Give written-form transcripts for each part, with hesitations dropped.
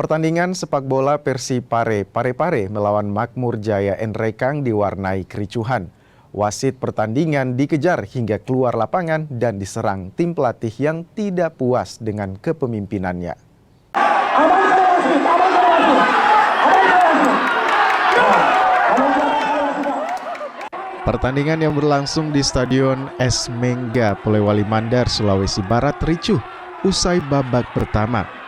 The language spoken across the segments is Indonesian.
Pertandingan sepak bola Persipare Parepare melawan Makmur Jaya Enrekang diwarnai kericuhan. Wasit pertandingan dikejar hingga keluar lapangan dan diserang tim pelatih yang tidak puas dengan kepemimpinannya. Pertandingan yang berlangsung di Stadion S. Mengga, Polewali Mandar, Sulawesi Barat ricuh usai babak pertama.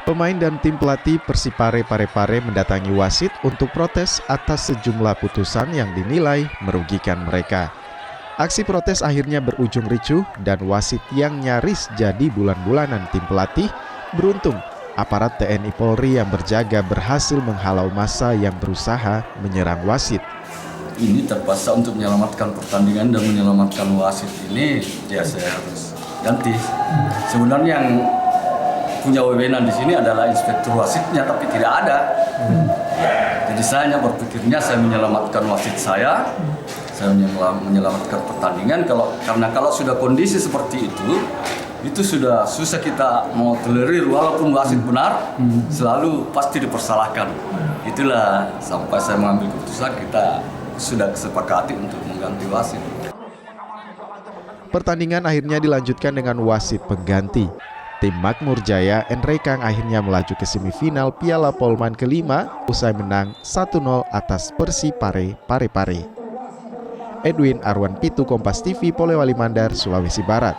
Pemain dan tim pelatih Persipare Parepare mendatangi wasit untuk protes atas sejumlah putusan yang dinilai merugikan mereka. Aksi protes akhirnya berujung ricuh dan wasit yang nyaris jadi bulan-bulanan tim pelatih beruntung aparat TNI Polri yang berjaga berhasil menghalau massa yang berusaha menyerang wasit. Ini terpaksa untuk menyelamatkan pertandingan dan menyelamatkan wasit ini, ya saya harus ganti. Sebenarnya yang punya wewenang di sini adalah inspektur wasitnya, tapi tidak ada. Jadi saya hanya berpikirnya saya menyelamatkan wasit saya menyelamatkan pertandingan. Karena kalau sudah kondisi seperti itu sudah susah kita mau tolerir, walaupun wasit benar, selalu pasti dipersalahkan. Itulah sampai saya mengambil keputusan kita sudah kesepakati untuk mengganti wasit. Pertandingan akhirnya dilanjutkan dengan wasit pengganti. Tim Makmur Jaya Enrekang akhirnya melaju ke semifinal Piala Polman kelima usai menang 1-0 atas Persipare Parepare. Edwin Arwan Pitu, Kompas TV, Polewali Mandar, Sulawesi Barat.